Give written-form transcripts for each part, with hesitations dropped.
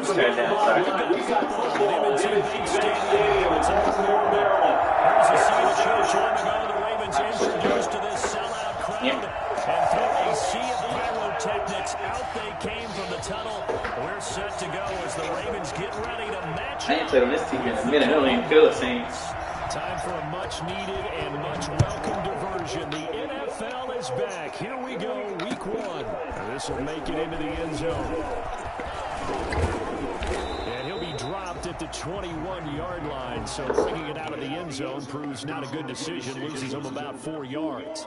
Stand down, sorry. Introduced to this sellout crowd, and through a sea of pyrotechnics, out they came from the tunnel. We're set to go as the Ravens get ready to match I ain't played on this team in a minute. I don't even feel the same. Time for a much-needed and much-welcome diversion. The NFL is back. Here we go, Week 1. This will make it into the end zone. And he'll be dropped at the 21-yard line, so bringing it out of the end zone proves not a good decision, loses him about 4 yards.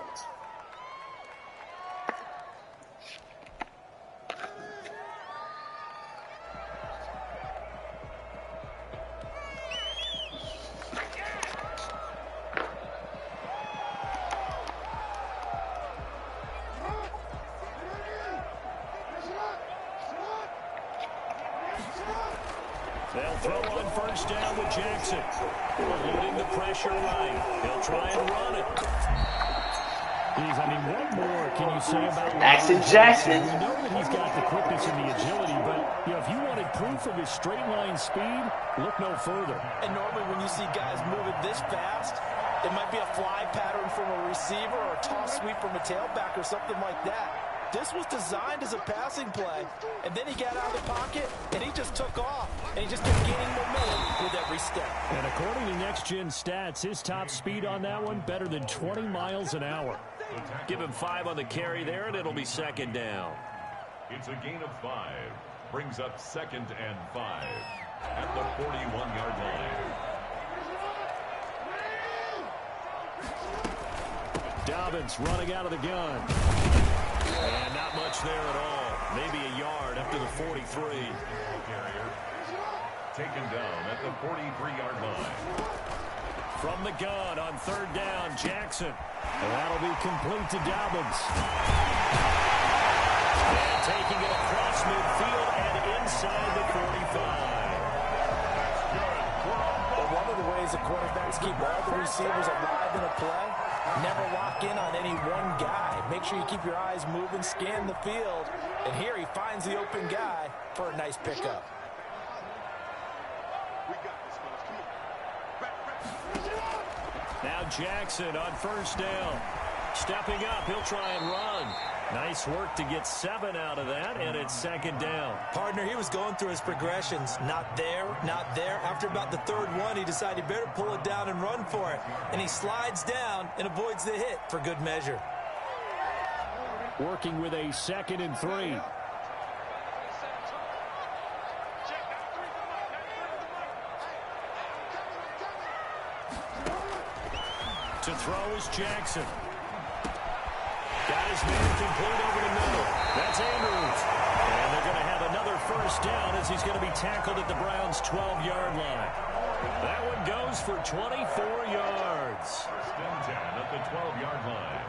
They'll throw on first down with Jackson. Eluding the pressure right. He'll try and run it. What more can you say about Jackson? We know that he's got the quickness and the agility, but if you wanted proof of his straight line speed, look no further. And normally when you see guys moving this fast, it might be a fly pattern from a receiver or a toss sweep from a tailback or something like that. This was designed as a passing play, and then he got out of the pocket, and he just took off, and he just kept gaining momentum with every step. And according to Next Gen Stats, his top speed on that one, better than 20 miles an hour. Give him 5 on the carry there, and it'll be second down. It's a gain of 5. Brings up 2nd and 5 at the 41-yard line. Dobbins running out of the gun. And not much there at all. Maybe a yard up to the 43. Carrier taken down at the 43-yard line. From the gun on third down, Jackson. And that'll be complete to Dobbins. And taking it across midfield and inside the 45. Well, one of the ways the quarterbacks keep all the receivers alive in a play, never lock in on any one guy. Make sure you keep your eyes moving, scan the field. And here he finds the open guy for a nice pickup. Now Jackson on first down. Stepping up, he'll try and run. Nice work to get 7 out of that, and it's second down. Partner, he was going through his progressions. Not there, not there. After about the third one, he decided he better pull it down and run for it. And he slides down and avoids the hit for good measure. Working with a 2nd and 3. To throw is Jackson. Got his man complete over the middle. That's Andrews. And they're going to have another first down as he's going to be tackled at the Browns' 12-yard line. That one goes for 24 yards. First and 10 at the 12-yard line.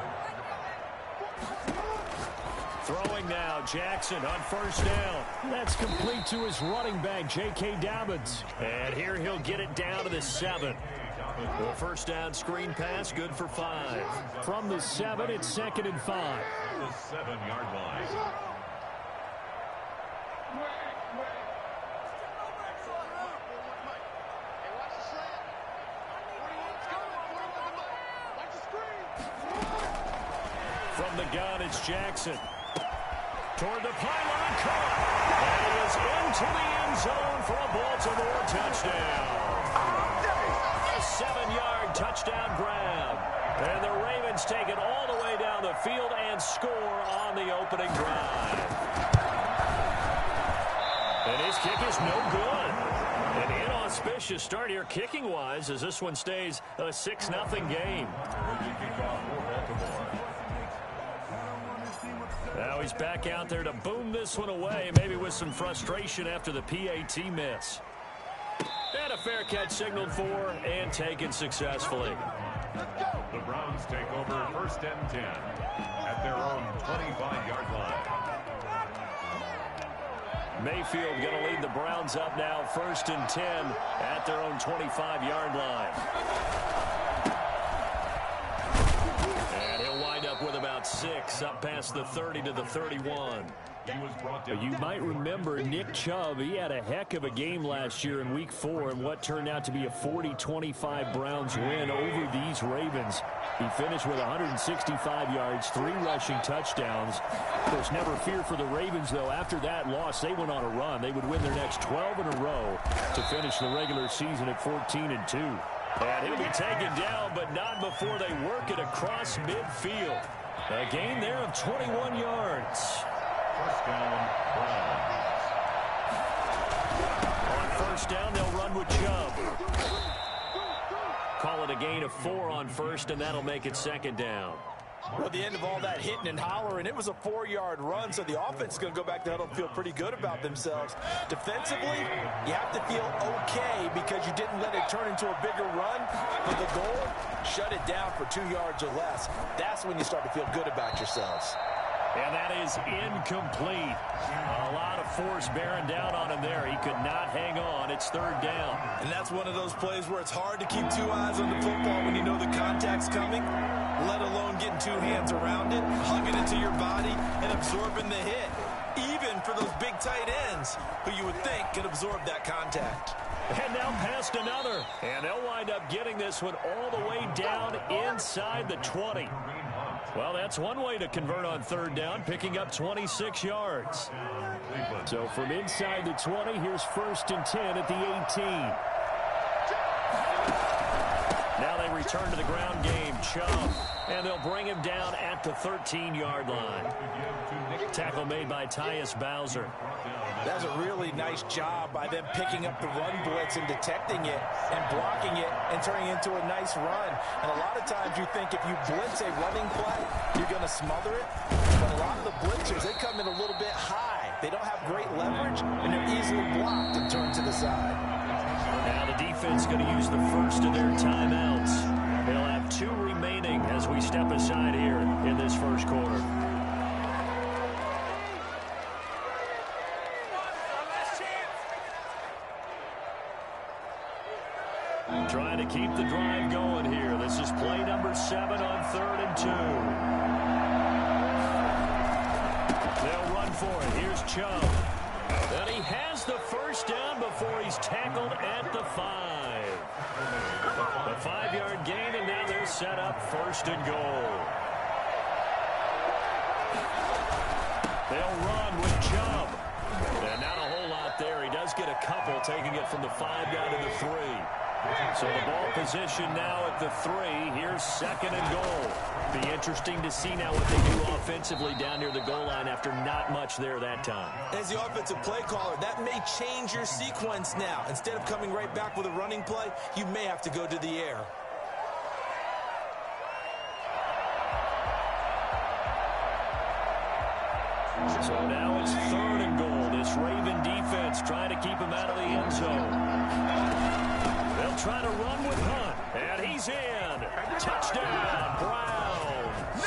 Throwing now, Jackson on first down. That's complete to his running back, J.K. Dobbins. And here he'll get it down to the 7. The first down screen pass, good for 5. From the 7, it's 2nd and 5. The 7-yard line. From the gun, it's Jackson. Toward the pylon, caught. And he is into the end zone for a Baltimore touchdown. A 7-yard touchdown grab. And the Ravens take it all the way down the field and score on the opening drive. And his kick is no good. An inauspicious start here kicking-wise as this one stays a 6-0 game. Now he's back out there to boom this one away, maybe with some frustration after the PAT miss. And a fair catch signaled for and taken successfully. The Browns take over first and 10 at their own 25-yard line. Mayfield going to lead the Browns up now first and 10 at their own 25-yard line. And he'll wind up with about 6 6, up past the 30 to the 31. You might remember Nick Chubb. He had a heck of a game last year in Week 4 in what turned out to be a 40-25 Browns win over these Ravens. He finished with 165 yards, 3 rushing touchdowns. Of course, never fear for the Ravens, though. After that loss, they went on a run. They would win their next 12 in a row to finish the regular season at 14-2. And he'll be taken down, but not before they work it across midfield. A gain there of 21 yards. First down, Browns. On first down, they'll run with Chubb. Call it a gain of 4 on first, and that'll make it second down. Well, at the end of all that hitting and hollering, it was a 4-yard run, so the offense is going to go back to huddle and feel pretty good about themselves. Defensively, you have to feel okay because you didn't let it turn into a bigger run. But the goal, shut it down for 2 yards or less. That's when you start to feel good about yourselves. And that is incomplete. A lot of force bearing down on him there. He could not hang on. It's third down. And that's one of those plays where it's hard to keep 2 eyes on the football when you know the contact's coming, let alone getting 2 hands around it, hugging it to your body, and absorbing the hit. Even for those big tight ends who you would think could absorb that contact. And now past another. And they'll wind up getting this one all the way down inside the 20. Well, that's one way to convert on third down, picking up 26 yards. So from inside the 20, here's first and 10 at the 18. Now they return to the ground game. Chubb. And they'll bring him down at the 13-yard line. Tackle made by Tyus Bowser. That's a really nice job by them picking up the run blitz and detecting it and blocking it and turning it into a nice run. And a lot of times you think if you blitz a running play, you're going to smother it. But a lot of the blitzers, they come in a little bit high. They don't have great leverage, and they're easily blocked and turned to the side. Now the defense going to use the first of their timeouts. They'll have 2 remaining as we step aside here in this first quarter. Trying to keep the drive going here. This is play number 7 on 3rd and 2. They'll run for it. Here's Chubb. And he has the first down before he's tackled at the 5. A 5-yard gain, and now they're set up first and goal. They'll run with Chubb. And not a whole lot there. He does get a couple, taking it from the 5 down to the 3. So the ball position now at the 3. Here's second and goal. Be interesting to see now what they do offensively down near the goal line after not much there that time. As the offensive play caller, that may change your sequence now. Instead of coming right back with a running play, you may have to go to the air. So now it's 3rd and goal. This Raven defense trying to keep him out of the end zone. They'll try to run with Hunt, and he's in. Touchdown, Browns.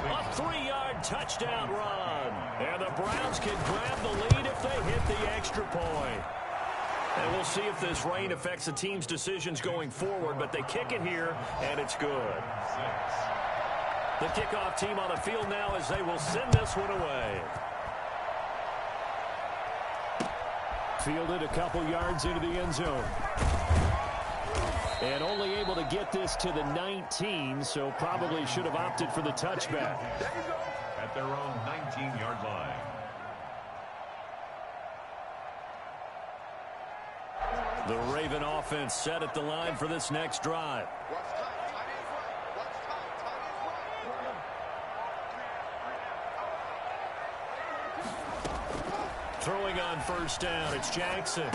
A 3-yard touchdown run. And the Browns can grab the lead if they hit the extra point. And we'll see if this rain affects the team's decisions going forward, but they kick it here, and it's good. The kickoff team on the field now as they will send this one away. Fielded a couple yards into the end zone. And only able to get this to the 19, so probably should have opted for the touchback. At their own 19-yard line. The Raven offense set at the line for this next drive. Throwing on first down, it's Jackson.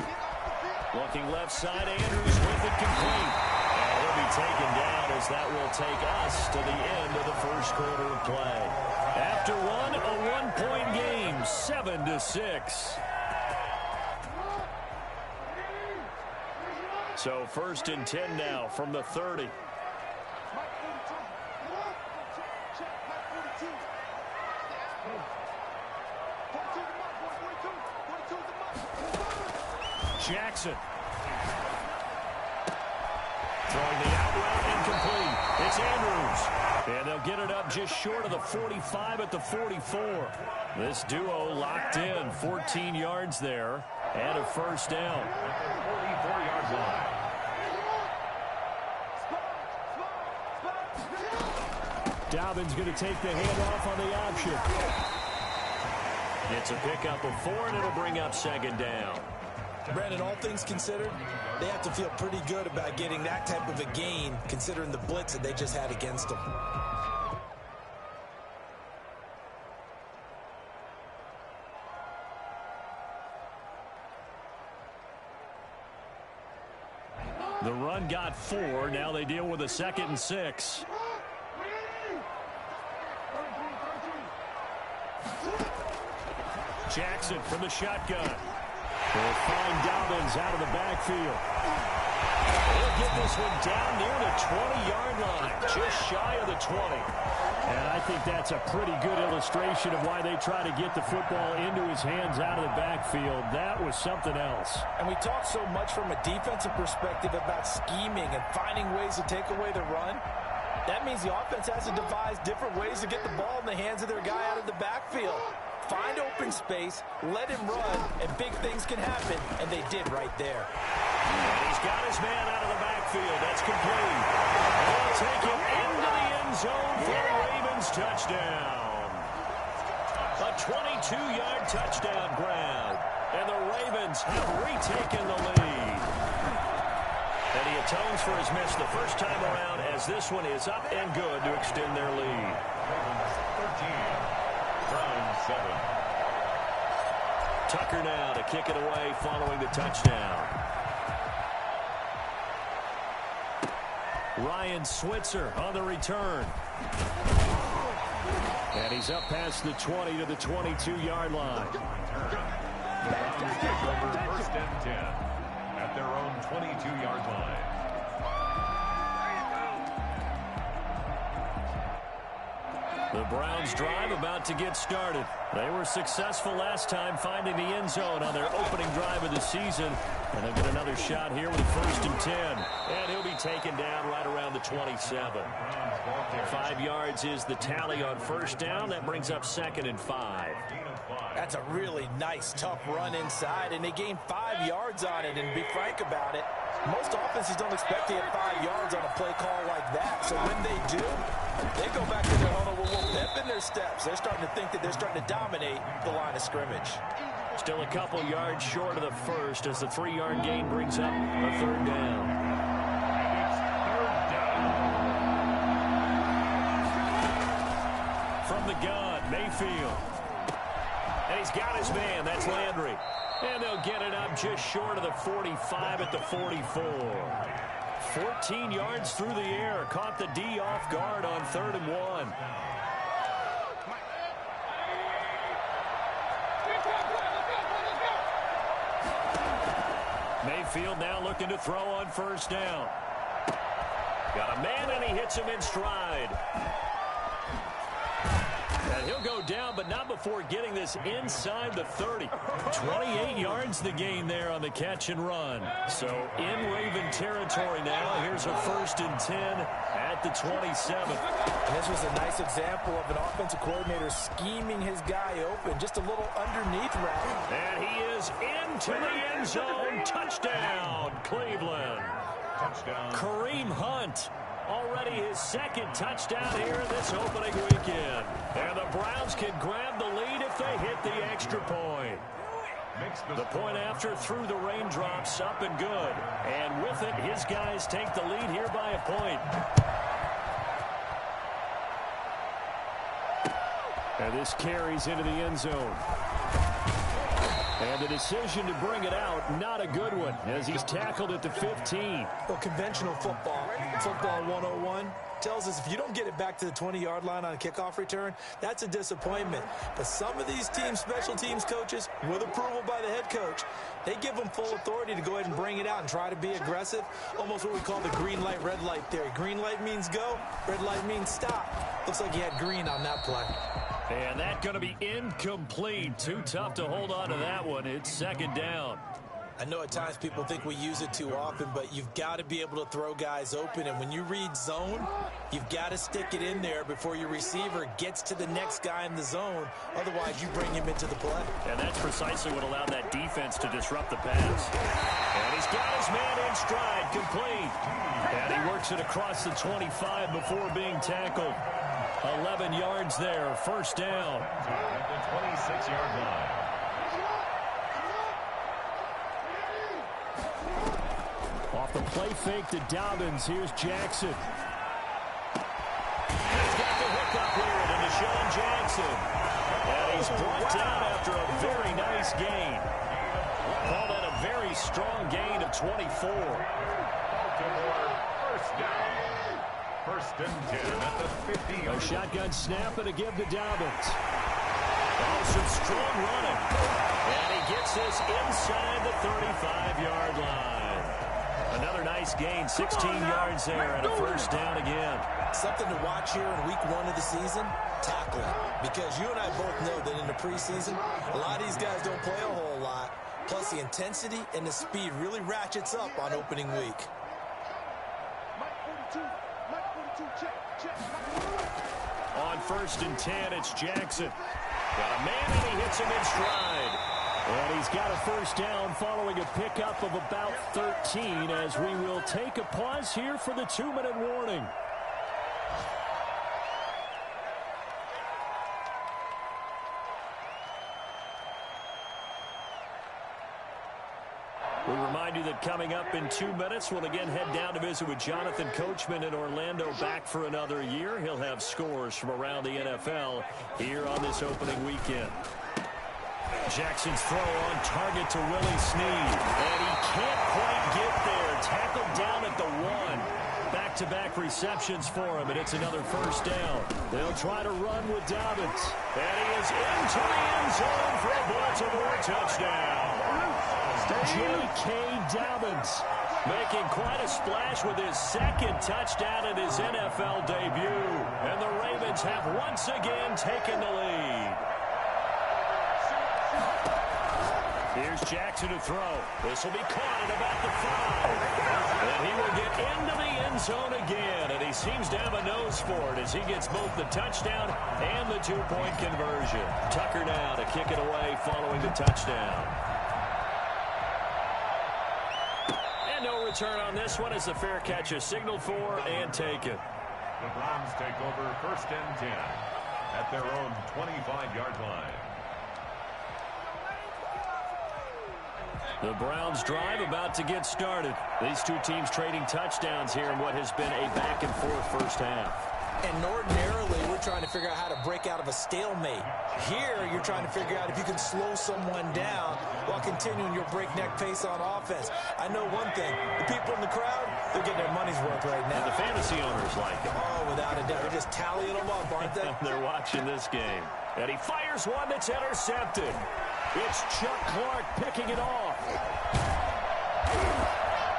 Looking left side, Andrews with it complete. And he'll be taken down as that will take us to the end of the first quarter of play. After one, a one-point game, 7-6. So first and 10 now from the 30. Jackson. Throwing the out route incomplete. It's Andrews. And they'll get it up just short of the 45 at the 44. This duo locked in, 14 yards there, and a first down. 44-yard line. Dobbins going to take the handoff on the option. It's a pickup of 4, and it'll bring up second down. Brandon, all things considered, they have to feel pretty good about getting that type of a gain, considering the blitz that they just had against them. The run got 4. Now they deal with a 2nd and 6. Jackson from the shotgun. They'll find Dobbins out of the backfield. They'll get this one down near the 20-yard line, just shy of the 20. And I think that's a pretty good illustration of why they try to get the football into his hands out of the backfield. That was something else. And we talk so much from a defensive perspective about scheming and finding ways to take away the run. That means the offense has to devise different ways to get the ball in the hands of their guy out of the backfield. Find open space, let him run, and big things can happen, and they did right there. And he's got his man out of the backfield. That's complete. They'll take it into the end zone for the Ravens touchdown. A 22-yard touchdown grab, and the Ravens have retaken the lead. And he atones for his miss the first time around as this one is up and good to extend their lead. Ravens 13. Browns 7. Tucker now to kick it away following the touchdown. Ryan Switzer on the return. And he's up past the 20 to the 22-yard line. The Browns take over 1st and 10 at their own 22-yard line. The Browns drive about to get started. They were successful last time finding the end zone on their opening drive of the season. And they'll get another shot here with 1st and 10. And he'll be taken down right around the 27. 5 yards is the tally on 1st down. That brings up 2nd and 5. That's a really nice, tough run inside, and they gained 5 yards on it. And to be frank about it, most offenses don't expect to get 5 yards on a play call like that. So when they do, they go back to their huddle with a little pep in their steps. They're starting to think that they're starting to dominate the line of scrimmage. Still a couple yards short of the first as the 3-yard gain brings up a 3rd down. From the gun, Mayfield. And he's got his man. That's Landry. And they'll get it up just short of the 45 at the 44. 14 yards through the air. Caught the D off guard on 3rd and 1. Mayfield now looking to throw on 1st down. Got a man, and he hits him in stride. And he'll go down, but not before getting this inside the 30. 28 yards the gain there on the catch and run. So in Raven territory now. Here's a 1st and 10 at the 27. And this was a nice example of an offensive coordinator scheming his guy open. Just a little underneath route. And he is into the end zone. Touchdown, Cleveland. Touchdown. Kareem Hunt. Already his 2nd touchdown here in this opening weekend. And the Browns can grab the lead if they hit the extra point. The point after through the raindrops, up and good. And with it, his guys take the lead here by a point. And this carries into the end zone. And the decision to bring it out, not a good one, as he's tackled at the 15. Well, conventional football 101, tells us if you don't get it back to the 20-yard line on a kickoff return, that's a disappointment. But some of these teams, special teams coaches, with approval by the head coach, they give them full authority to go ahead and bring it out and try to be aggressive. Almost what we call the green light, red light theory. Green light means go, red light means stop. Looks like he had green on that play. And that's going to be incomplete. Too tough to hold on to that one. It's 2nd down. I know at times people think we use it too often, but you've got to be able to throw guys open. And when you read zone, you've got to stick it in there before your receiver gets to the next guy in the zone. Otherwise, you bring him into the play. And that's precisely what allowed that defense to disrupt the pass. And he's got his man in stride, complete. And he works it across the 25 before being tackled. 11 yards there, first down. At the 26-yard line. Off the play fake to Dobbins. Here's Jackson. He's got the hookup here to Deshaun Jackson. And he's brought down after a very nice gain. Call that a very strong gain of 24. Baltimore, first down. First and 10 at the 50-yard. A shotgun snap and a give to Dobbins. Oh, some strong running. And he gets this inside the 35-yard line. Another nice gain, 16 yards there, and a first down again. Something to watch here in week 1 of the season, tackling. Because you and I both know that in the preseason, a lot of these guys don't play a whole lot. Plus, the intensity and the speed really ratchets up on opening week. On first and 10, it's Jackson. Got a man, and he hits him in stride. And he's got a first down following a pickup of about 13 as we will take a pause here for the 2-minute warning. We remind you that coming up in 2 minutes, we'll again head down to visit with Jonathan Coachman in Orlando, back for another year. He'll have scores from around the NFL here on this opening weekend. Jackson's throw on target to Willie Snead. And he can't quite get there. Tackled down at the 1. Back-to-back receptions for him, and it's another first down. They'll try to run with Dobbins. And he is into the end zone for a Baltimore touchdown. J.K. Dobbins making quite a splash with his second touchdown in his NFL debut. And the Ravens have once again taken the lead. Here's Jackson to throw. This will be caught at about the 5. And he will get into the end zone again. And he seems to have a nose for it as he gets both the touchdown and the 2-point conversion. Tucker now to kick it away following the touchdown. And no return on this one as the fair catch is signaled for and taken. The Browns take over first and 10 at their own 25-yard line. The Browns drive about to get started. These two teams trading touchdowns here in what has been a back-and-forth first half. And ordinarily, we're trying to figure out how to break out of a stalemate. Here, you're trying to figure out if you can slow someone down while continuing your breakneck pace on offense. I know one thing. The people in the crowd, they're getting their money's worth right now. And the fantasy owners like it. Oh, without a doubt. They're just tallying them up, aren't they? They're watching this game. And he fires one that's intercepted. It's Chuck Clark picking it off.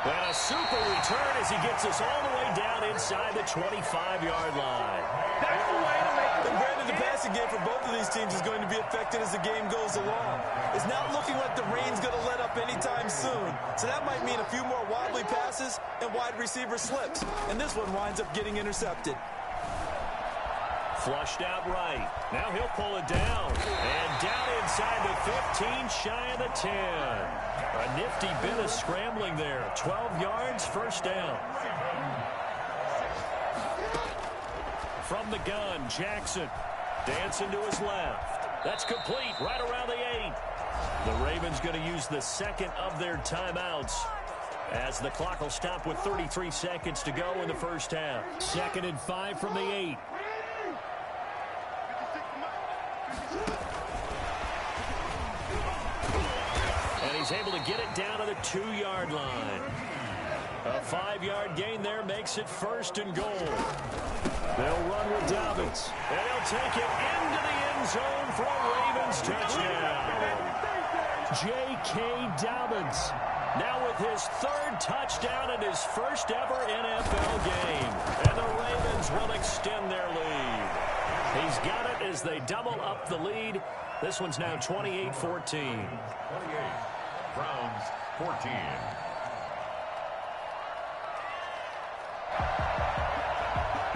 And a super return as he gets us all the way down inside the 25-yard line. That's the way to make it. And granted, the passing game for both of these teams is going to be affected as the game goes along. It's not looking like the rain's going to let up anytime soon. So that might mean a few more wobbly passes and wide receiver slips. And this one winds up getting intercepted. Flushed out right. Now he'll pull it down. And down inside the 15, shy of the 10. A nifty bit of scrambling there. 12 yards, first down. From the gun, Jackson. Dancing to his left. That's complete right around the 8. The Ravens going to use the second of their timeouts as the clock will stop with 33 seconds to go in the first half. 2nd and 5 from the 8. And he's able to get it down to the 2-yard line. A 5-yard gain there makes it 1st and goal. They'll run with Dobbins. And he'll take it into the end zone for a Ravens touchdown. J.K. Dobbins now with his 3rd touchdown in his first ever NFL game. And the Ravens will extend their lead. He's got it as they double up the lead. This one's now 28-14. 28. Browns 14.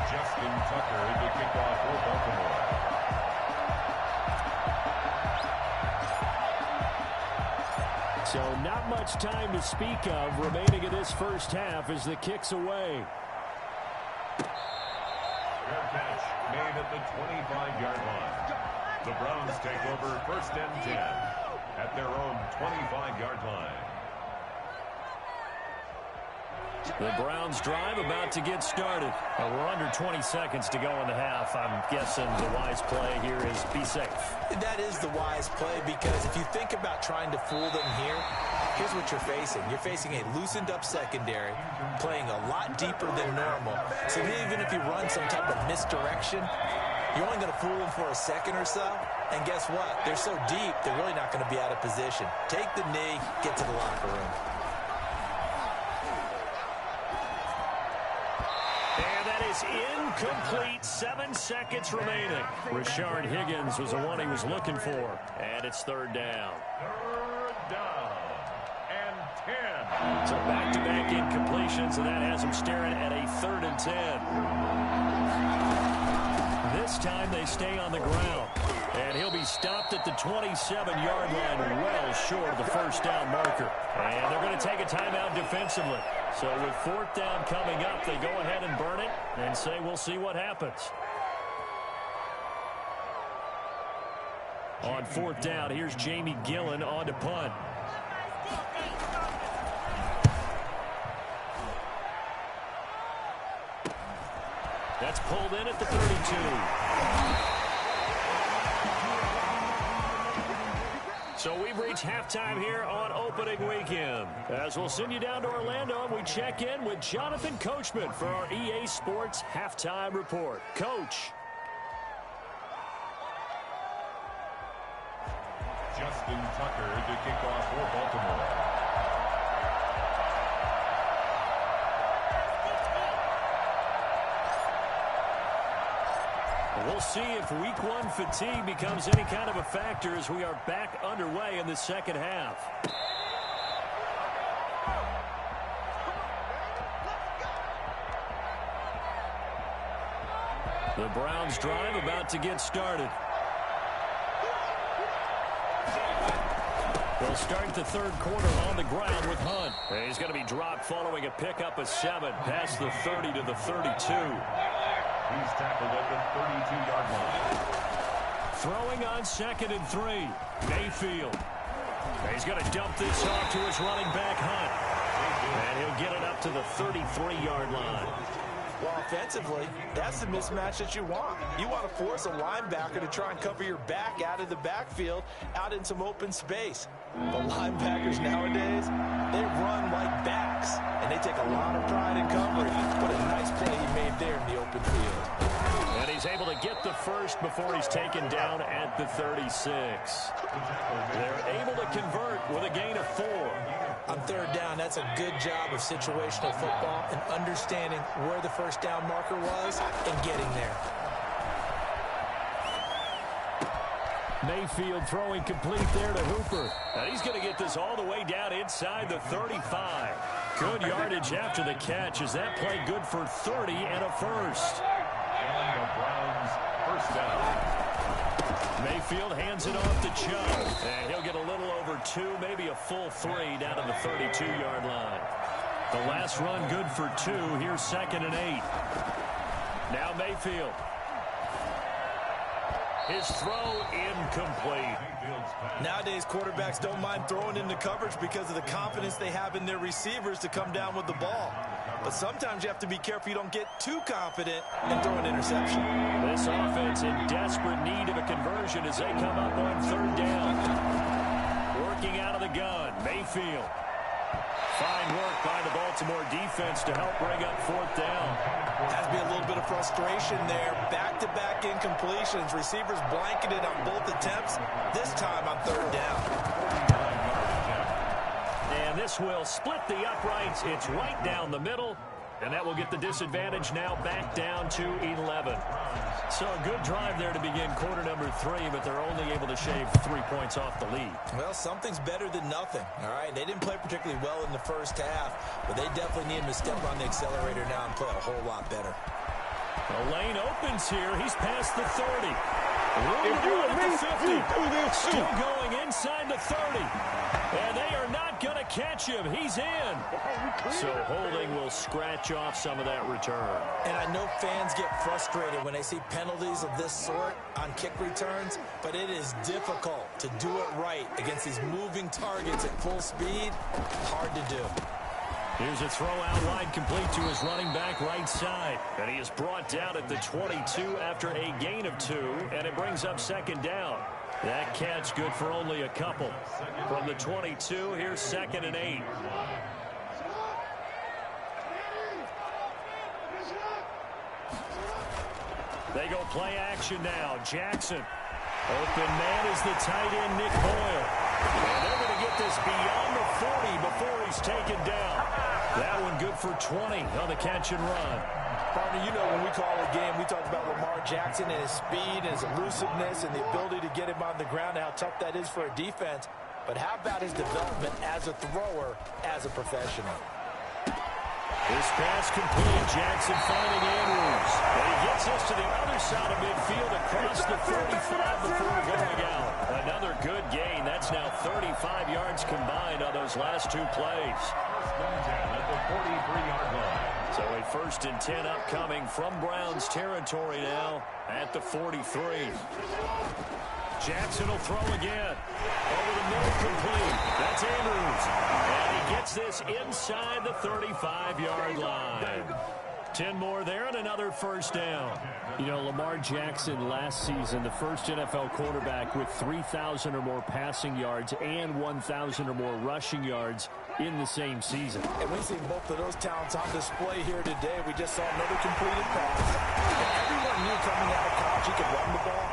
Justin Tucker to kick off for Baltimore. So not much time to speak of remaining in this first half as the kick's away. Fair catch made at the 25-yard line. The Browns take over first and 10 at their own 25-yard line. The Browns drive about to get started. We're under 20 seconds to go in the half. I'm guessing the wise play here is be safe. That is the wise play, because if you think about trying to fool them here, here's what you're facing. You're facing a loosened up secondary, playing a lot deeper than normal. So even if you run some type of misdirection, you're only going to fool them for a second or so. And guess what? They're so deep, they're really not going to be out of position. Take the knee, get to the locker room. Incomplete. 7 seconds remaining. Rashard Higgins was the one he was looking for. And it's third down. Third down and 10. So back-to-back incompletions, and that has him staring at a 3rd and 10. This time they stay on the ground. And he'll be stopped at the 27-yard line, well short of the first down marker. And they're going to take a timeout defensively. So with 4th down coming up, they go ahead and burn it and say we'll see what happens. On 4th down, here's Jamie Gillen on to punt. That's pulled in at the 32. So we've reached halftime here on opening weekend. As we'll send you down to Orlando, and we check in with Jonathan Coachman for our EA Sports Halftime Report. Coach. Justin Tucker to kick off for Baltimore. We'll see if week 1 fatigue becomes any kind of a factor as we are back underway in the second half. The Browns drive about to get started. They'll start the 3rd quarter on the ground with Hunt. He's going to be dropped following a pickup of 7 past the 30 to the 32. He's tackled at the 32-yard line. Throwing on 2nd and 3. Mayfield. He's going to dump this off to his running back, Hunt. And he'll get it up to the 33-yard line. Well, offensively, that's the mismatch that you want. You want to force a linebacker to try and cover your back out of the backfield, out in some open space. But linebackers nowadays, they run like backs, and they take a lot of pride in coverage. What a nice play he made there in the open field. And he's able to get the first before he's taken down at the 36. They're able to convert with a gain of 4. On 3rd down, that's a good job of situational football and understanding where the first down marker was and getting there. Mayfield throwing complete there to Hooper. And he's going to get this all the way down inside the 35. Good yardage after the catch. Is that play good for 30 and a first? And the Browns first down. Mayfield hands it off to Chubb. And he'll get a little over 2, maybe a full 3 down to the 32-yard line. The last run good for 2. Here's 2nd and 8. Now Mayfield. His throw incomplete. Nowadays, quarterbacks don't mind throwing into coverage because of the confidence they have in their receivers to come down with the ball. But sometimes you have to be careful you don't get too confident and throw an interception. This offense in desperate need of a conversion as they come up on 3rd down. Working out of the gun, Mayfield. Fine work by the Baltimore defense to help bring up 4th down. Has to be a little bit of frustration there. Back-to-back incompletions. Receivers blanketed on both attempts, this time on 3rd down. And this will split the uprights. It's right down the middle. And that will get the disadvantage now back down to 11. So a good drive there to begin quarter number 3, but they're only able to shave 3 points off the lead. Well, something's better than nothing, all right? They didn't play particularly well in the first half, but they definitely need him to step on the accelerator now and play a whole lot better. The lane opens here. He's past the 30. Room to run at the 50. Still going inside the 30. And they are not going to catch him. He's in. So holding will scratch off some of that return. And I know fans get frustrated when they see penalties of this sort on kick returns, but it is difficult to do it right against these moving targets at full speed. Hard to do. Here's a throw out wide, complete to his running back right side. And he is brought down at the 22 after a gain of 2, and it brings up second down. That catch good for only a couple. From the 22, here's 2nd and 8. They go play action now. Jackson. Open man is the tight end, Nick Boyle. And they're going to get this beyond the 40 before he's taken down. That one good for 20 on the catch and run. Partner, you know when we call a game, we talk about Lamar Jackson and his speed and his elusiveness and the ability to get him on the ground and how tough that is for a defense. But how about his development as a thrower, as a professional? This pass complete. Jackson finding Andrews. And he gets us to the other side of midfield across the 45 before going out. Another good gain. That's now 35 yards combined on those last 2 plays. At the 43-yard line. So a 1st and 10 upcoming from Browns territory now at the 43. Jackson will throw again. Over the middle, complete. That's Andrews. And he gets this inside the 35-yard line. 10 more there and another 1st down. You know, Lamar Jackson last season, the first NFL quarterback with 3,000 or more passing yards and 1,000 or more rushing yards in the same season. And we've seen both of those talents on display here today. We just saw another completed pass. And everyone knew coming out of college he could run the ball.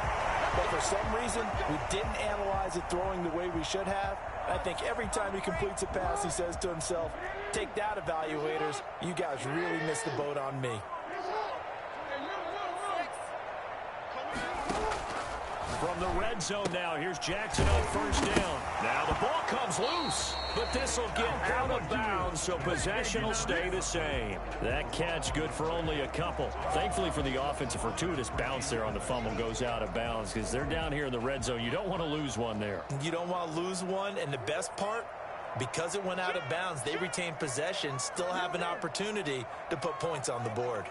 But for some reason, we didn't analyze it throwing the way we should have. I think every time he completes a pass, he says to himself, take that, evaluators. You guys really missed the boat on me. From the red zone now, here's Jackson on 1st down. Now the ball comes loose, but this will get out of bounds, so possession will stay the same. That catch good for only a couple. Thankfully for the offense, a fortuitous bounce there on the fumble goes out of bounds because they're down here in the red zone. You don't want to lose one there. You don't want to lose one, and the best part, because it went out of bounds, they retain possession, still have an opportunity to put points on the board.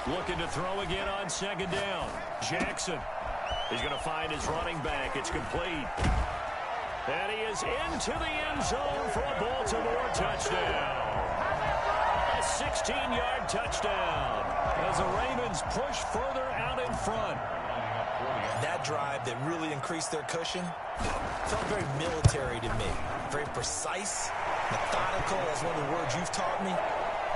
Looking to throw again on 2nd down. Jackson. He's going to find his running back. It's complete. And he is into the end zone for a Baltimore touchdown. A 16-yard touchdown as the Ravens push further out in front. That drive that really increased their cushion felt very military to me. Very precise, methodical, that's one of the words you've taught me.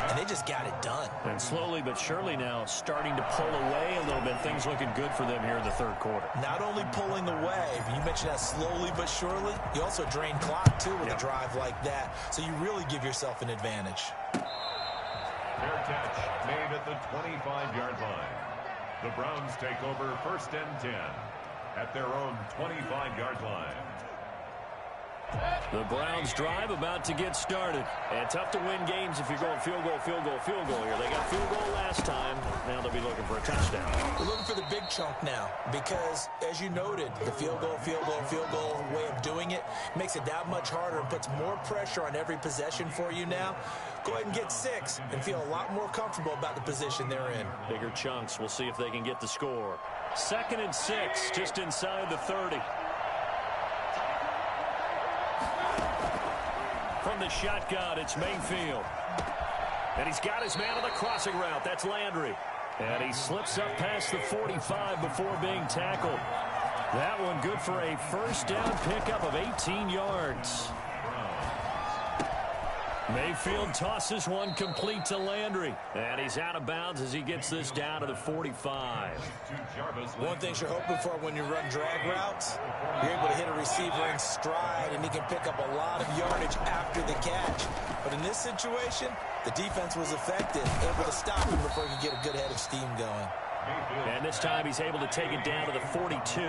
And they just got it done. And slowly but surely now starting to pull away a little bit. Things looking good for them here in the 3rd quarter. Not only pulling away, but you mentioned that slowly but surely. You also drain clock, too, with a drive like that. So you really give yourself an advantage. Fair catch made at the 25-yard line. The Browns take over 1st and 10 at their own 25-yard line. The Browns drive about to get started. And tough to win games if you're going field goal, field goal, field goal here. They got field goal last time. Now they'll be looking for a touchdown. We're looking for the big chunk now because, as you noted, the field goal way of doing it makes it that much harder and puts more pressure on every possession for you now. Go ahead and get 6 and feel a lot more comfortable about the position they're in. Bigger chunks. We'll see if they can get the score. 2nd and 6, just inside the 30. From the shotgun, it's Mayfield. And he's got his man on the crossing route. That's Landry. And he slips up past the 45 before being tackled. That one good for a 1st down pickup of 18 yards. Mayfield tosses one complete to Landry. And he's out of bounds as he gets this down to the 45. One thing you're hoping for when you run drag routes, you're able to hit a receiver in stride, and he can pick up a lot of yardage after the catch. But in this situation, the defense was effective, able to stop him before he could get a good head of steam going. And this time he's able to take it down to the 42.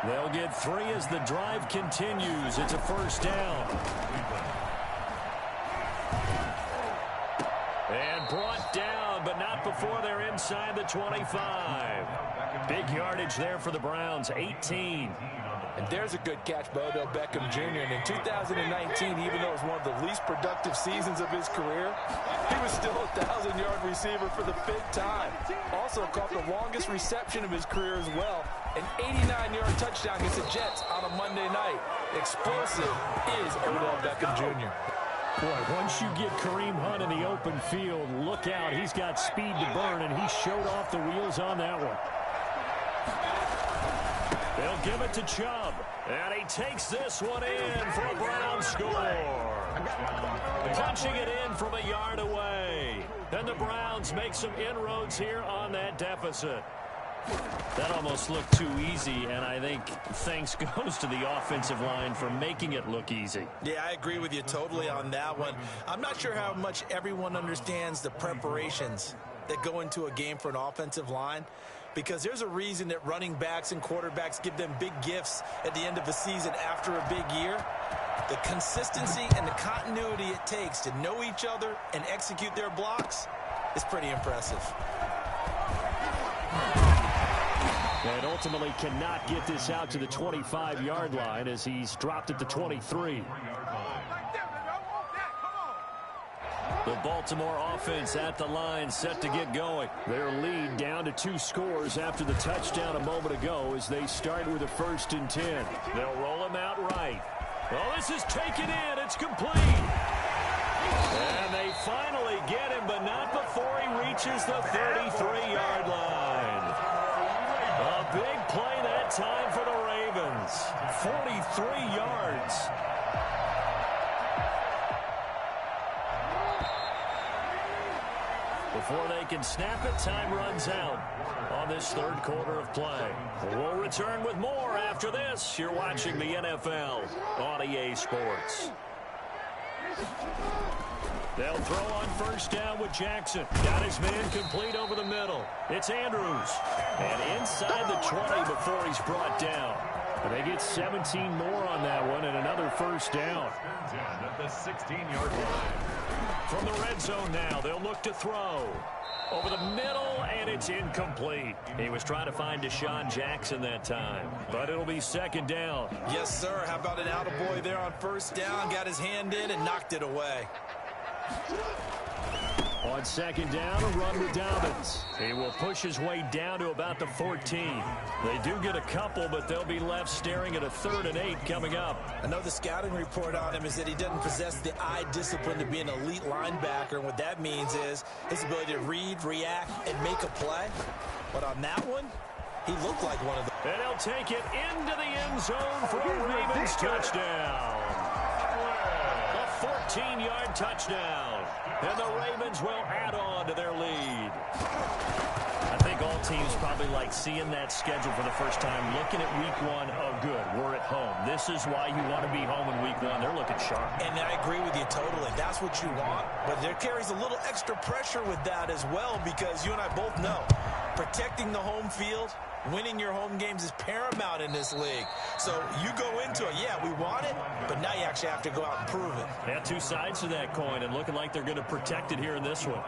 They'll get 3 as the drive continues. It's a first down. And brought down, but not before they're inside the 25. Big yardage there for the Browns, 18. And there's a good catch by Odell Beckham Jr. And in 2019, even though it was one of the least productive seasons of his career, he was still a 1,000-yard receiver for the 5th time. Also caught the longest reception of his career as well, an 89-yard touchdown against the Jets on a Monday night. Explosive is Odell Beckham Jr. Boy, once you get Kareem Hunt in the open field, look out. He's got speed to burn, and he showed off the wheels on that one. They'll give it to Chubb, and he takes this one in for a Brown score. Punching it in from a yard away. And the Browns make some inroads here on that deficit. That almost looked too easy, and I think thanks goes to the offensive line for making it look easy. Yeah, I agree with you totally on that one. I'm not sure how much everyone understands the preparations that go into a game for an offensive line, because there's a reason that running backs and quarterbacks give them big gifts at the end of the season after a big year. The consistency and the continuity it takes to know each other and execute their blocks is pretty impressive. And ultimately cannot get this out to the 25-yard line as he's dropped at the 23. The Baltimore offense at the line set to get going. Their lead down to 2 scores after the touchdown a moment ago as they start with a 1st and 10. They'll roll him out right. Oh, this is taken in. It's complete. And they finally get him, but not before he reaches the 33-yard line. A big play that time for the Ravens. 43 yards. Before they can snap it, time runs out on this 3rd quarter of play. We'll return with more after this. You're watching the NFL on EA Sports. They'll throw on 1st down with Jackson. Got his man complete over the middle. It's Andrews. And inside the 20 before he's brought down. And they get 17 more on that one and another 1st down. At the 16-yard line. From the red zone now, they'll look to throw. Over the middle, and it's incomplete. He was trying to find Deshaun Jackson that time, but it'll be 2nd down. Yes, sir. How about an attaboy there on 1st down? Got his hand in and knocked it away. On 2nd down, a run with Dobbins. He will push his way down to about the 14. They do get a couple, but they'll be left staring at a 3rd and 8 coming up. I know the scouting report on him is that he doesn't possess the eye discipline to be an elite linebacker. And what that means is his ability to read, react, and make a play. But on that one, he looked like one of them. And he'll take it into the end zone for a Ravens touchdown. A 14-yard touchdown. And the Ravens will add on to their lead. I think all teams probably like seeing that schedule for the first time, looking at week 1. Oh, good, we're at home. This is why you want to be home in week 1. They're looking sharp. And I agree with you totally. That's what you want. But there carries a little extra pressure with that as well, because you and I both know protecting the home field, winning your home games is paramount in this league. So you go into it, yeah, we want it, but now you actually have to go out and prove it. Yeah, 2 sides to that coin, and looking like they're going to protect it here in this one.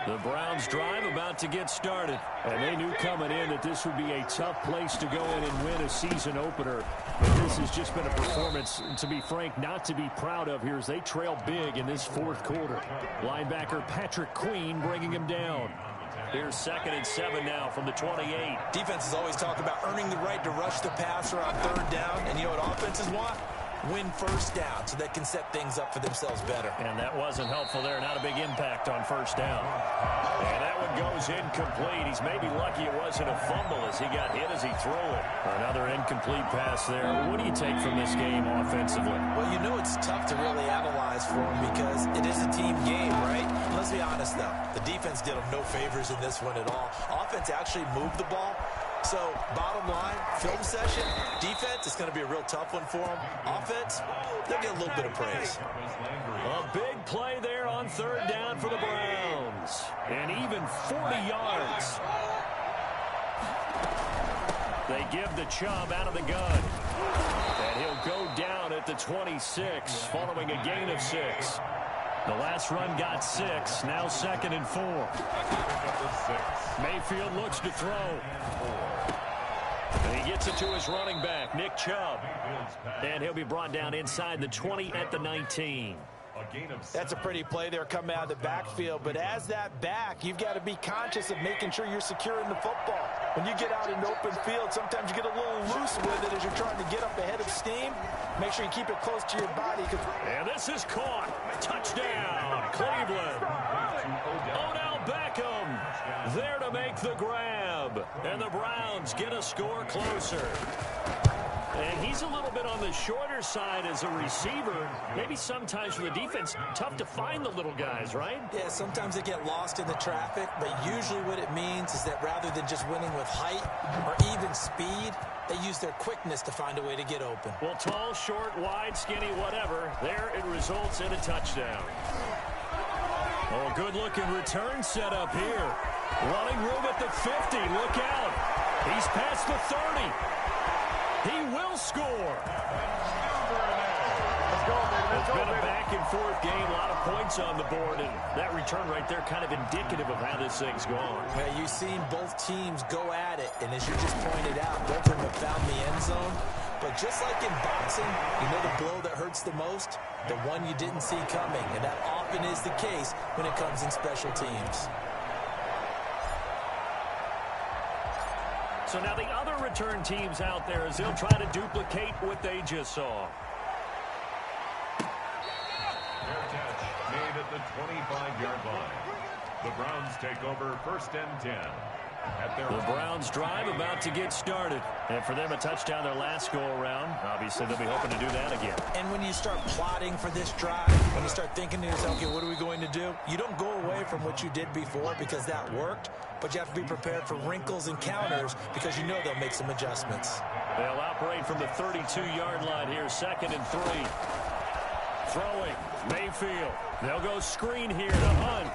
The Browns drive about to get started. And they knew coming in that this would be a tough place to go in and win a season opener. But this has just been a performance, to be frank, not to be proud of here as they trail big in this 4th quarter. Linebacker Patrick Queen bringing him down. Here's 2nd and 7 now from the 28. Defenses always talk about earning the right to rush the passer on 3rd down. And you know what offenses want? win first down so they can set things up for themselves better. And that wasn't helpful there. Not a big impact on first down. And that one goes incomplete. He's maybe lucky it wasn't a fumble as he got hit as he threw it. Another incomplete pass there. What do you take from this game offensively? Well, you know it's tough to really analyze for him because it is a team game, right? Let's be honest, though. The defense did him no favors in this one at all. Offense actually moved the ball. So, bottom line, film session, defense, it's going to be a real tough one for them. Offense, they'll get a little bit of praise. A big play there on third down for the Browns. And even 40 yards. They give the Chubb out of the gun. And he'll go down at the 26, following a gain of 6. The last run got 6, now 2nd and 4. Mayfield looks to throw. And he gets it to his running back, Nick Chubb. And he'll be brought down inside the 20 at the 19. That's a pretty play there coming out of the backfield. But as that back, you've got to be conscious of making sure you're securing the football. When you get out in open field, sometimes you get a little loose with it as you're trying to get up ahead of steam. Make sure you keep it close to your body. And this is caught. Touchdown, Cleveland. Odell Beckham there to make the grab. And the Browns get a score closer. And he's a little bit on the shorter side as a receiver. Maybe sometimes for the defense, tough to find the little guys, right? Yeah, sometimes they get lost in the traffic, but usually what it means is that rather than just winning with height or even speed, they use their quickness to find a way to get open. Well, tall, short, wide, skinny, whatever, there it results in a touchdown. Oh, good-looking return set up here. Running room at the 50. Look out. He's past the 30. He will score. It's been a back-and-forth game, a lot of points on the board, and that return right there kind of indicative of how this thing's gone. Yeah, you've seen both teams go at it, and as you just pointed out, both of them have found the end zone. But just like in boxing, you know the blow that hurts the most? The one you didn't see coming, and that often is the case when it comes in special teams. So now the other return teams out there as they'll try to duplicate what they just saw. Fair catch made at the 25-yard line. The Browns take over 1st and 10. The Browns drive about to get started. And for them, a touchdown their last go-around. Obviously, they'll be hoping to do that again. And when you start plotting for this drive, when you start thinking to yourself, okay, what are we going to do? You don't go away from what you did before because that worked, but you have to be prepared for wrinkles and counters because you know they'll make some adjustments. They'll operate from the 32-yard line here, 2nd and 3. Throwing, Mayfield. They'll go screen here to Hunt.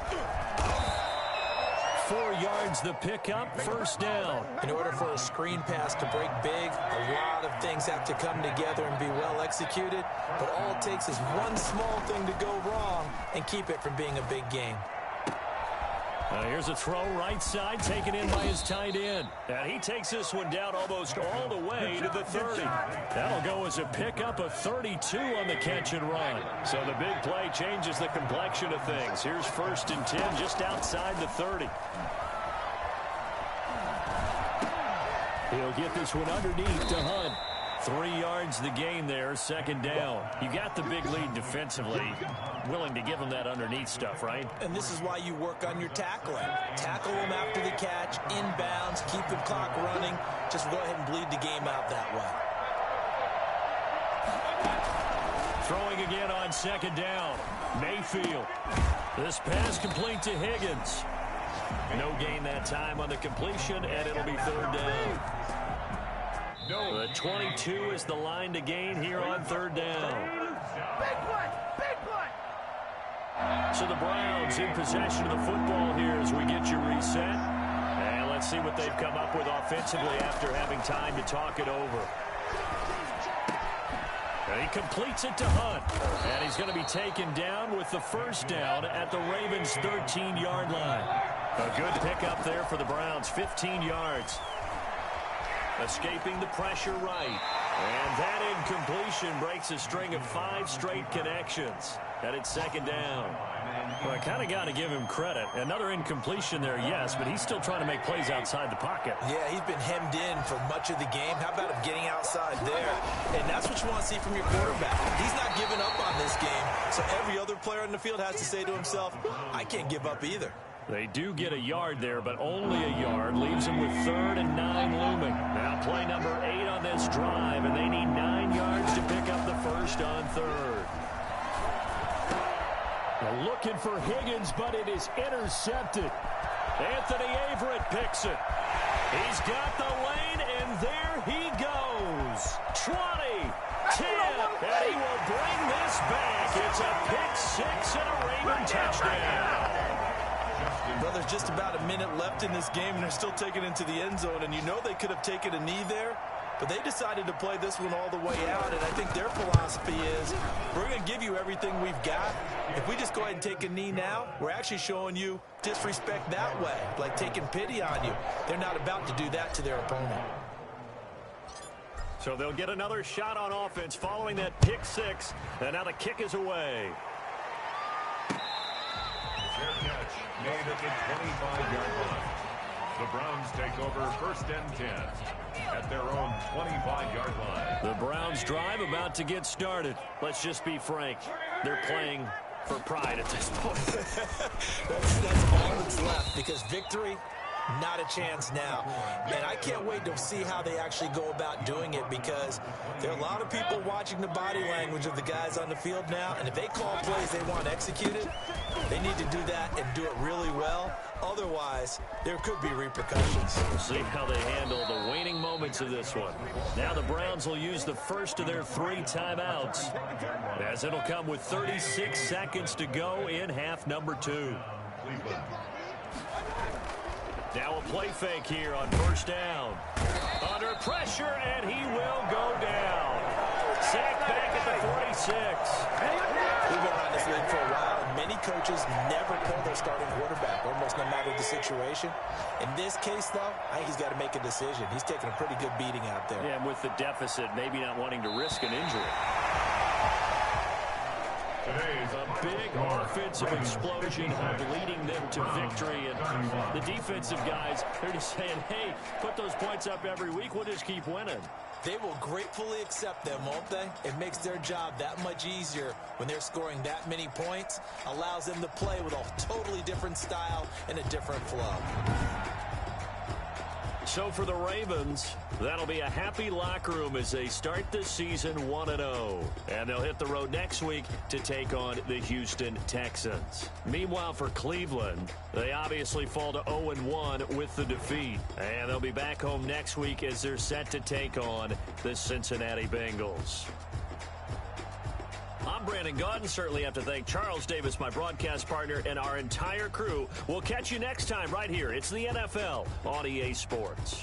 4 yards the pickup, 1st down. In order for a screen pass to break big, a lot of things have to come together and be well executed. But all it takes is one small thing to go wrong and keep it from being a big game. Here's a throw right side taken in by his tight end. And he takes this one down almost all the way to the 30. That'll go as a pickup of 32 on the catch and run. So the big play changes the complexion of things. Here's 1st and 10 just outside the 30. He'll get this one underneath to Hunt. 3 yards the gain there, 2nd down. You got the big lead defensively. Willing to give them that underneath stuff, right? And this is why you work on your tackling. Tackle them after the catch, inbounds, keep the clock running. Just go ahead and bleed the game out that way. Throwing again on 2nd down. Mayfield. This pass complete to Higgins. No gain that time on the completion, and it'll be 3rd down. The 22 is the line to gain here on 3rd down. Big play! Big play! So the Browns in possession of the football here as we get you reset. And let's see what they've come up with offensively after having time to talk it over. And he completes it to Hunt. And he's going to be taken down with the 1st down at the Ravens' 13-yard line. A good pickup there for the Browns, 15 yards. Escaping the pressure right. And that incompletion breaks a string of 5 straight connections. And it's second down. Well, I kind of got to give him credit. Another incompletion there, yes, but he's still trying to make plays outside the pocket. Yeah, he's been hemmed in for much of the game. How about him getting outside there? And that's what you want to see from your quarterback. He's not giving up on this game, so every other player in the field has to say to himself, I can't give up either. They do get a yard there, but only a yard. Leaves them with 3rd and 9 looming. Now play number 8 on this drive, and they need 9 yards to pick up the first on 3rd. They're looking for Higgins, but it is intercepted. Anthony Averett picks it. He's got the lane, and there he goes. 20, 10, and he will bring this back. It's a pick 6 and a Raven touchdown. Well, there's just about a minute left in this game, and they're still taking it into the end zone. And you know they could have taken a knee there, but they decided to play this one all the way out. And I think their philosophy is, we're going to give you everything we've got. If we just go ahead and take a knee now, we're actually showing you disrespect that way, like taking pity on you. They're not about to do that to their opponent. So they'll get another shot on offense following that pick 6, and now the kick is away. Made at the 25-yard line. The Browns take over 1st and 10 at their own 25-yard line. The Browns drive about to get started. Let's just be frank. They're playing for pride at this point. That's all that's left, because victory, not a chance now. And I can't wait to see how they actually go about doing it, because there are a lot of people watching the body language of the guys on the field now, and if they call plays they want executed, they need to do that and do it really well. Otherwise, there could be repercussions. We'll see how they handle the waning moments of this one. Now the Browns will use the first of their 3 timeouts, as it'll come with 36 seconds to go in half number 2. Now a play fake here on 1st down. Under pressure, and he will go down. Sacked back at the 46. We've been around this league for a while, and many coaches never pull their starting quarterback, almost no matter the situation. In this case, though, I think he's got to make a decision. He's taking a pretty good beating out there. Yeah, and with the deficit, maybe not wanting to risk an injury. A big offensive explosion leading them to victory. And the defensive guys, they're just saying, hey, put those points up every week. We'll just keep winning. They will gratefully accept them, won't they? It makes their job that much easier when they're scoring that many points. Allows them to play with a totally different style and a different flow. So for the Ravens, that'll be a happy locker room as they start the season 1-0. And they'll hit the road next week to take on the Houston Texans. Meanwhile, for Cleveland, they obviously fall to 0-1 with the defeat. And they'll be back home next week as they're set to take on the Cincinnati Bengals. I'm Brandon Gaudin. Certainly have to thank Charles Davis, my broadcast partner, and our entire crew. We'll catch you next time right here. It's the NFL on EA Sports.